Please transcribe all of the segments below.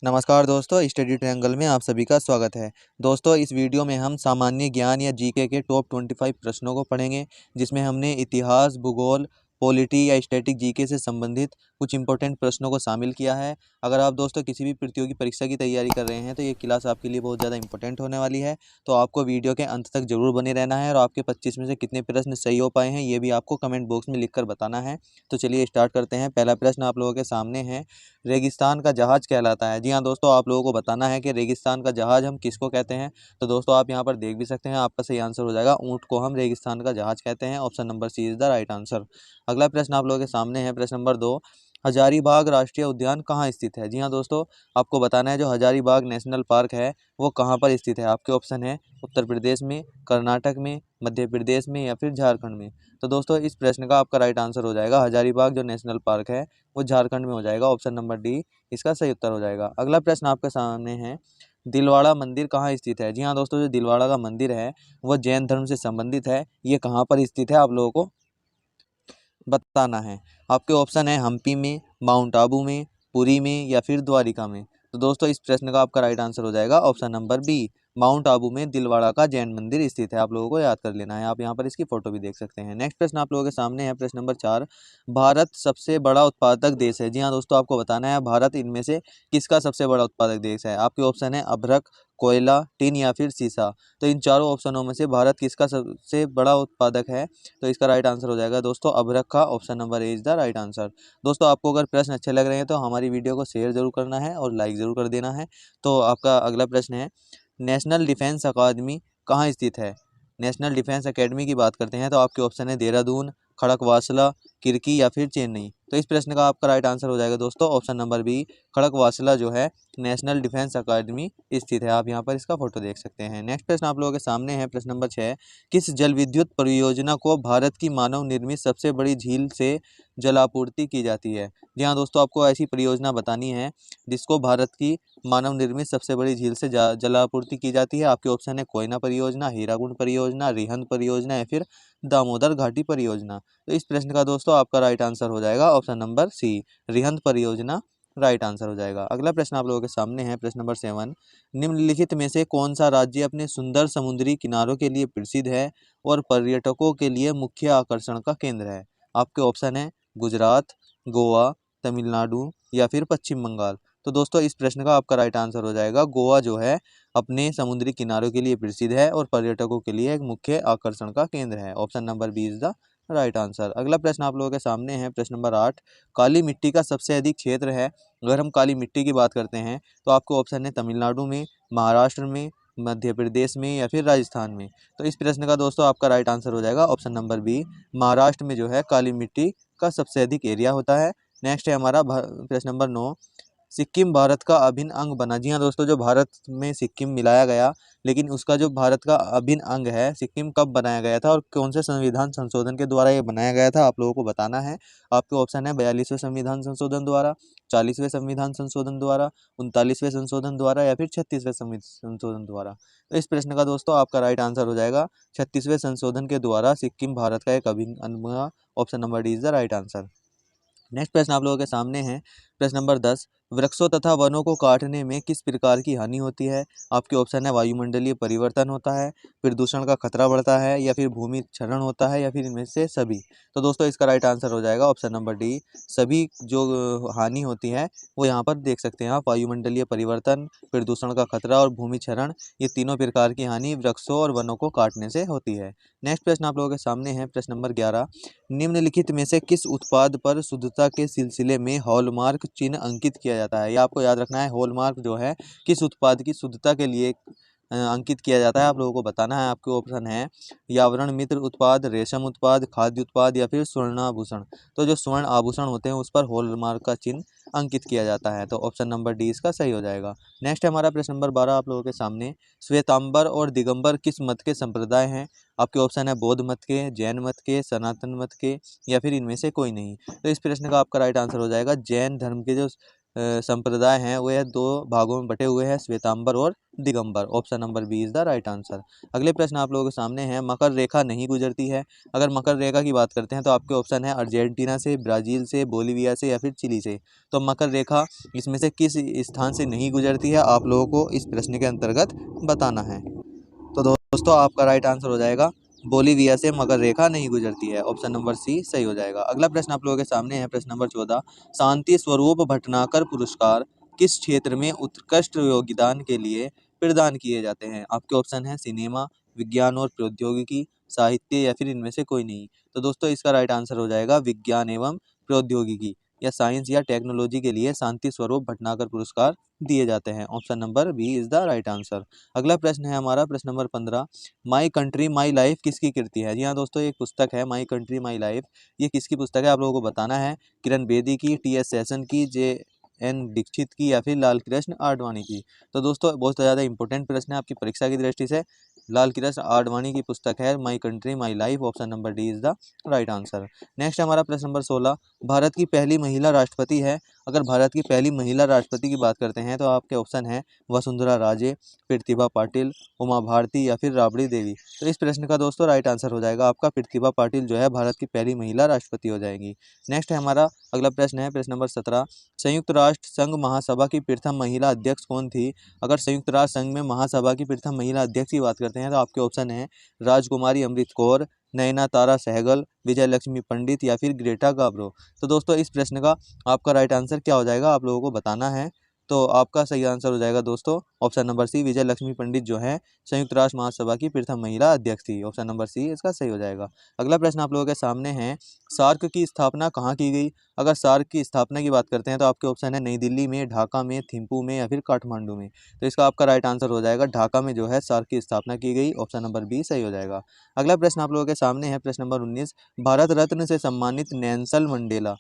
नमस्कार दोस्तों, study triangle में आप सभी का स्वागत है। दोस्तों, इस वीडियो में हम सामान्य ज्ञान या जीके के टॉप 25 प्रश्नों को पढ़ेंगे, जिसमें हमने इतिहास, भूगोल, पॉलिटी या स्टैटिक जीके से संबंधित कुछ इंपॉर्टेंट प्रश्नों को शामिल किया है। अगर आप दोस्तों किसी भी प्रतियोगी परीक्षा की तैयारी कर रहे हैं तो ये क्लास आपके लिए बहुत ज़्यादा इंपॉर्टेंट होने वाली है। तो आपको वीडियो के अंत तक जरूर बने रहना है और आपके 25 में से कितने प्रश्न सही हो पाए हैं ये भी आपको कमेंट बॉक्स में लिख कर बताना है। तो चलिए स्टार्ट करते हैं। पहला प्रश्न आप लोगों के सामने है, रेगिस्तान का जहाज कहलाता है। जी हाँ दोस्तों, आप लोगों को बताना है कि रेगिस्तान का जहाज हम किसको कहते हैं। तो दोस्तों आप यहाँ पर देख भी सकते हैं, आपका सही आंसर हो जाएगा ऊँट को हम रेगिस्तान का जहाज कहते हैं। Option number C is the right answer. अगला प्रश्न आप लोगों के सामने है, प्रश्न नंबर 2, हजारीबाग राष्ट्रीय उद्यान कहाँ स्थित है। जी हाँ दोस्तों, आपको बताना है जो हजारीबाग नेशनल पार्क है वो कहाँ पर स्थित है। आपके ऑप्शन है उत्तर प्रदेश में, कर्नाटक में, मध्य प्रदेश में या फिर झारखंड में। तो दोस्तों इस प्रश्न का आपका राइट आंसर हो जाएगा हजारीबाग जो नेशनल पार्क है वो झारखंड में हो जाएगा। ऑप्शन नंबर डी इसका सही उत्तर हो जाएगा। अगला प्रश्न आपके सामने है, दिलवाड़ा मंदिर कहाँ स्थित है। जी हाँ दोस्तों, जो दिलवाड़ा का मंदिर है वह जैन धर्म से संबंधित है। ये कहाँ पर स्थित है आप लोगों को बताना है। आपके ऑप्शन है हम्पी में, माउंट आबू में, पुरी में या फिर द्वारिका में। तो दोस्तों इस प्रश्न का आपका राइट आंसर हो जाएगा option number B, Mount Abu में दिलवाड़ा का जैन मंदिर स्थित है। आप लोगों को याद कर लेना है। आप यहाँ पर इसकी फोटो भी देख सकते हैं। नेक्स्ट प्रश्न आप लोगों के सामने है, प्रश्न नंबर 4, भारत सबसे बड़ा उत्पादक देश है। जी हाँ दोस्तों, आपको बताना है भारत इनमें से किसका सबसे बड़ा उत्पादक देश है। आपके ऑप्शन है अभ्रक, कोयला, टिन या फिर सीसा। तो इन चारों ऑप्शनों में से भारत किसका सबसे बड़ा उत्पादक है। तो इसका राइट आंसर हो जाएगा दोस्तों अभ्रक का। Option number A is the right answer. दोस्तों आपको अगर प्रश्न अच्छे लग रहे हैं तो हमारी वीडियो को शेयर जरूर करना है और लाइक जरूर कर देना है। तो आपका अगला प्रश्न है, नेशनल डिफेंस अकादमी कहाँ स्थित है। नेशनल डिफेंस अकेडमी की बात करते हैं तो आपके ऑप्शन है देहरादून, खड़कवासला, किर्की या फिर चेन्नई। तो इस प्रश्न का आपका राइट आंसर हो जाएगा दोस्तों ऑप्शन नंबर बी, खड़कवासला जो है नेशनल डिफेंस अकादमी स्थित है। आप यहाँ पर इसका फोटो देख सकते हैं। नेक्स्ट प्रश्न आप लोगों के सामने है, प्रश्न नंबर 6, किस जल विद्युत परियोजना को भारत की मानव निर्मित सबसे बड़ी झील से जलापूर्ति की जाती है। जी हाँ दोस्तों, आपको ऐसी परियोजना बतानी है जिसको भारत की मानव निर्मित सबसे बड़ी झील से जलापूर्ति की जाती है। आपके ऑप्शन है कोयना परियोजना, हीराकुंड परियोजना, रिहंद परियोजना या फिर दामोदर घाटी परियोजना। तो इस प्रश्न का दोस्तों आपका राइट आंसर हो जाएगा ऑप्शन नंबर सी, रिहंद परियोजना राइट आंसर हो जाएगा। अगला प्रश्न आप लोगों के सामने है, प्रश्न नंबर 7, निम्नलिखित में से कौन सा राज्य अपने सुंदर समुद्री किनारों के लिए प्रसिद्ध है और पर्यटकों के लिए मुख्य आकर्षण का केंद्र है। आपके ऑप्शन है गुजरात, गोवा, तमिलनाडु या फिर पश्चिम बंगाल। तो दोस्तों इस प्रश्न का आपका राइट आंसर हो जाएगा गोवा जो है अपने समुद्री किनारों के लिए प्रसिद्ध है और पर्यटकों के लिए एक मुख्य आकर्षण का केंद्र है। Option number B is the right answer. अगला प्रश्न आप लोगों के सामने है, प्रश्न नंबर 8, काली मिट्टी का सबसे अधिक क्षेत्र है। अगर हम काली मिट्टी की बात करते हैं तो आपको ऑप्शन है तमिलनाडु में, महाराष्ट्र में, मध्य प्रदेश में या फिर राजस्थान में। तो इस प्रश्न का दोस्तों आपका राइट आंसर हो जाएगा ऑप्शन नंबर बी, महाराष्ट्र में जो है काली मिट्टी का सबसे अधिक एरिया होता है। नेक्स्ट है हमारा प्रश्न नंबर 9, सिक्किम भारत का अभिन्न अंग बना। जी हाँ दोस्तों, जो भारत में सिक्किम मिलाया गया लेकिन उसका जो भारत का अभिन्न अंग है सिक्किम कब बनाया गया था और कौन से संविधान संशोधन के द्वारा ये बनाया गया था आप लोगों को बताना है। आपके ऑप्शन है 42वें संविधान संशोधन द्वारा, 40वें संविधान संशोधन द्वारा, 39वें संशोधन द्वारा या फिर 36वें संशोधन द्वारा। तो इस प्रश्न का दोस्तों आपका राइट आंसर हो जाएगा 36वें संशोधन के द्वारा सिक्किम भारत का एक अभिन्न अंग बना। Option number D is the right answer. Next प्रश्न आप लोगों के सामने है, प्रश्न नंबर 10, वृक्षों तथा वनों को काटने में किस प्रकार की हानि होती है। आपके ऑप्शन है वायुमंडलीय परिवर्तन होता है, प्रदूषण का खतरा बढ़ता है या फिर भूमि क्षरण होता है या फिर इनमें से सभी। तो दोस्तों इसका राइट आंसर हो जाएगा ऑप्शन नंबर डी, सभी जो हानि होती है वो यहाँ पर देख सकते हैं आप, वायुमंडलीय परिवर्तन, प्रदूषण का खतरा और भूमि क्षरण, ये तीनों प्रकार की हानि वृक्षों और वनों को काटने से होती है। नेक्स्ट प्रश्न आप लोगों के सामने है, प्रश्न नंबर 11, निम्नलिखित में से किस उत्पाद पर शुद्धता के सिलसिले में हॉलमार्क चिन्ह अंकित किया जाता है। ये आपको याद रखना है, हॉलमार्क जो है किस उत्पाद की शुद्धता के लिए अंकित किया जाता है आप लोगों को बताना है। आपके ऑप्शन है यावरण मित्र उत्पाद, रेशम उत्पाद, खाद्य उत्पाद या फिर स्वर्णाभूषण। तो जो स्वर्ण आभूषण होते हैं उस पर हॉलमार्क का चिन्ह अंकित किया जाता है। तो ऑप्शन नंबर डी इसका सही हो जाएगा। नेक्स्ट है हमारा प्रश्न नंबर 12 आप लोगों के सामने, श्वेतांबर और दिगंबर किस मत के संप्रदाय हैं। आपके ऑप्शन है बौद्ध मत के, जैन मत के, सनातन मत के या फिर इनमें से कोई नहीं। तो इस प्रश्न का आपका राइट आंसर हो जाएगा जैन धर्म के जो संप्रदाय हैं वह दो भागों में बटे हुए हैं, श्वेतांबर और Digambar. Option number B is the right answer. अगले प्रश्न आप लोगों के सामने है, मकर रेखा नहीं गुजरती है। अगर मकर रेखा की बात करते हैं तो आपके ऑप्शन है अर्जेंटीना से, ब्राजील से, बोलीविया से या फिर चिली से। तो मकर रेखा इसमें से किस स्थान से नहीं गुजरती है, आप लोगों को इस प्रश्न के अंतर्गत बताना है। तो दोस्तों आपका राइट आंसर हो जाएगा बोलीविया से मकर रेखा नहीं गुजरती है। ऑप्शन नंबर सी सही हो जाएगा। अगला प्रश्न आप लोगों के सामने है, प्रश्न नंबर 14, शांति स्वरूप भटनागर पुरस्कार किस क्षेत्र में उत्कृष्ट योगदान के लिए प्रदान किए जाते हैं। आपके ऑप्शन है सिनेमा, विज्ञान और प्रौद्योगिकी, साहित्य या फिर इनमें से कोई नहीं। तो दोस्तों इसका राइट आंसर हो जाएगा विज्ञान एवं प्रौद्योगिकी या साइंस या टेक्नोलॉजी के लिए शांति स्वरूप भटनागर पुरस्कार दिए जाते हैं। Option number B is the right answer. अगला प्रश्न है हमारा प्रश्न नंबर 15, माई कंट्री माई लाइफ किसकी कृति है। जी हाँ दोस्तों, एक पुस्तक है माई कंट्री माई लाइफ। ये किसकी पुस्तक है आप लोगों को बताना है। किरण बेदी की, टी.एस. सेशन की, जे.एन. दीक्षित की या फिर लाल कृष्ण आडवाणी की। तो दोस्तों बहुत ज़्यादा इंपॉर्टेंट प्रश्न है आपकी परीक्षा की दृष्टि से। लाल कृष्ण आडवाणी की पुस्तक है माई country my life. Option number D is the right answer. Next हमारा प्रश्न नंबर 16, भारत की पहली महिला राष्ट्रपति है। अगर भारत की पहली महिला राष्ट्रपति की बात करते हैं तो आपके ऑप्शन है वसुंधरा राजे, प्रतिभा पाटिल, उमा भारती या फिर राबड़ी देवी। तो इस प्रश्न का दोस्तों राइट आंसर हो जाएगा आपका प्रतिभा पाटिल जो है भारत की पहली महिला राष्ट्रपति हो जाएगी। नेक्स्ट है हमारा अगला प्रश्न है प्रश्न नंबर 17, संयुक्त राष्ट्र संघ महासभा की प्रथम महिला अध्यक्ष कौन थी। अगर संयुक्त राष्ट्र संघ में महासभा की प्रथम महिला अध्यक्ष की बात करते हैं तो आपके ऑप्शन है राजकुमारी अमृत कौर, नयना तारा सहगल, विजय लक्ष्मी पंडित या फिर ग्रेटा गाब्रो। तो दोस्तों इस प्रश्न का आपका राइट आंसर क्या हो जाएगा आप लोगों को बताना है। तो आपका सही आंसर हो जाएगा दोस्तों ऑप्शन नंबर सी, विजय लक्ष्मी पंडित जो है संयुक्त राष्ट्र महासभा की प्रथम महिला अध्यक्ष थी। ऑप्शन नंबर सी इसका सही हो जाएगा। अगला प्रश्न आप लोगों के सामने है, सार्क की स्थापना कहाँ की गई। अगर सार्क की स्थापना की बात करते हैं तो आपके ऑप्शन है नई दिल्ली में, ढाका में, थिम्पू में या फिर काठमांडू में। तो इसका आपका राइट आंसर हो जाएगा ढाका में जो है सार्क की स्थापना की गई। ऑप्शन नंबर बी सही हो जाएगा। अगला प्रश्न आप लोगों के सामने है प्रश्न नंबर 19, भारत रत्न से सम्मानित नेल्सन मंडेला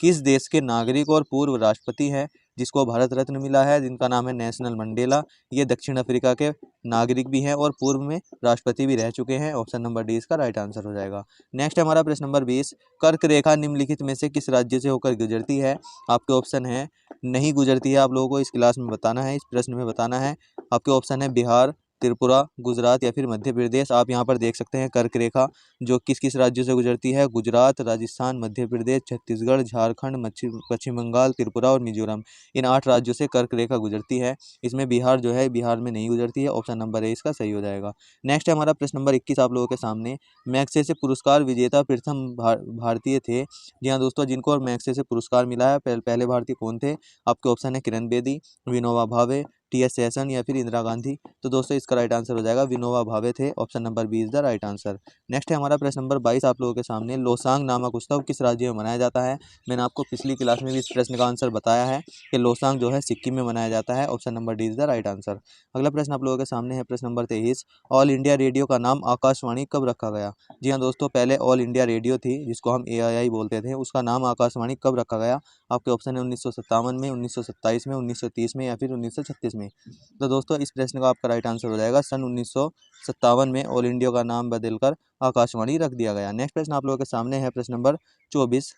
किस देश के नागरिक और पूर्व राष्ट्रपति हैं जिसको भारत रत्न मिला है, जिनका नाम है नेल्सन मंडेला। ये दक्षिण अफ्रीका के नागरिक भी हैं और पूर्व में राष्ट्रपति भी रह चुके हैं। ऑप्शन नंबर डी इसका राइट आंसर हो जाएगा। नेक्स्ट हमारा प्रश्न नंबर 20, कर्क रेखा निम्नलिखित में से किस राज्य से होकर गुजरती है। आपके ऑप्शन है नहीं गुजरती है, आप लोगों को इस क्लास में बताना है, इस प्रश्न में बताना है। आपके ऑप्शन है बिहार, त्रिपुरा, गुजरात या फिर मध्य प्रदेश। आप यहाँ पर देख सकते हैं कर्क रेखा जो किस किस राज्यों से गुजरती है, गुजरात, राजस्थान, मध्य प्रदेश, छत्तीसगढ़, झारखंड, पश्चिम बंगाल, त्रिपुरा और मिजोरम। इन 8 राज्यों से कर्क रेखा गुजरती है। इसमें बिहार जो है बिहार में नहीं गुजरती है। ऑप्शन नंबर ए इसका सही हो जाएगा। नेक्स्ट है हमारा प्रश्न नंबर 21 आप लोगों के सामने, मैग्सेसे पुरस्कार विजेता प्रथम भारतीय थे। जी हाँ दोस्तों, जिनको मैग्सेसे पुरस्कार मिला है पहले भारतीय कौन थे। आपके ऑप्शन है किरण बेदी, विनोबा भावे, टी.एस. सेशन या फिर इंदिरा गांधी। तो दोस्तों इसका राइट आंसर हो जाएगा विनोबा भावे थे। Option number B is the right answer. Next है हमारा प्रश्न नंबर 22 आप लोगों के सामने, लोसांग नामक उत्सव किस राज्य में मनाया जाता है। मैंने आपको पिछली क्लास में भी इस प्रश्न का आंसर बताया है कि लोसांग जो है सिक्किम में मनाया जाता है। Option number D is the right answer. अगला प्रश्न आप लोगों के सामने है प्रश्न नंबर 23, ऑल इंडिया रेडियो का नाम आकाशवाणी कब रखा गया। जी हाँ दोस्तों, पहले ऑल इंडिया रेडियो थी जिसको हम AII बोलते थे, उसका नाम आकाशवाणी कब रखा गया। आपके ऑप्शन है 1957 में, 1927 में, 1930 में या फिर 1936 में। तो दोस्तों इस प्रश्न का आपका राइट आंसर हो जाएगा सन 1957 में ऑल इंडिया का नाम बदलकर आकाशवाणी रख दिया गया। नेक्स्ट प्रश्न आप लोगों के सामने है प्रश्न नंबर 24,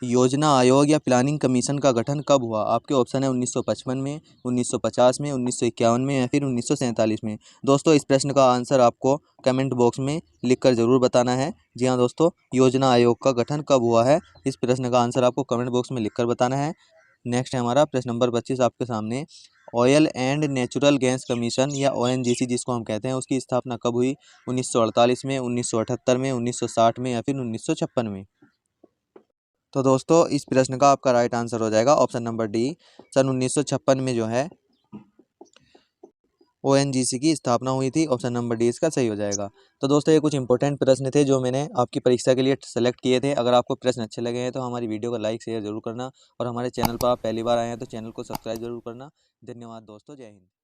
योजना आयोग या प्लानिंग कमीशन का गठन कब हुआ। आपके ऑप्शन है 1955 में, 1950 में, 1951 में या फिर 1947 में। दोस्तों इस प्रश्न का आंसर आपको कमेंट बॉक्स में लिखकर ज़रूर बताना है। जी हाँ दोस्तों, योजना आयोग का गठन कब हुआ है, इस प्रश्न का आंसर आपको कमेंट बॉक्स में लिखकर बताना है। नेक्स्ट है हमारा प्रश्न नंबर 25 आपके सामने, oil and natural gas commission या ONGC जिसको हम कहते हैं उसकी स्थापना कब हुई। 1948 में, 1978 में, 1960 में या फिर 1956 में। तो दोस्तों इस प्रश्न का आपका राइट आंसर हो जाएगा ऑप्शन नंबर डी, सन 1956 में जो है ONGC की स्थापना हुई थी। ऑप्शन नंबर डी इसका सही हो जाएगा। तो दोस्तों ये कुछ इंपॉर्टेंट प्रश्न थे जो मैंने आपकी परीक्षा के लिए सेलेक्ट किए थे। अगर आपको प्रश्न अच्छे लगे हैं तो हमारी वीडियो को लाइक शेयर जरूर करना और हमारे चैनल पर आप पहली बार आए हैं तो चैनल को सब्सक्राइब जरूर करना। धन्यवाद दोस्तों, जय हिंद।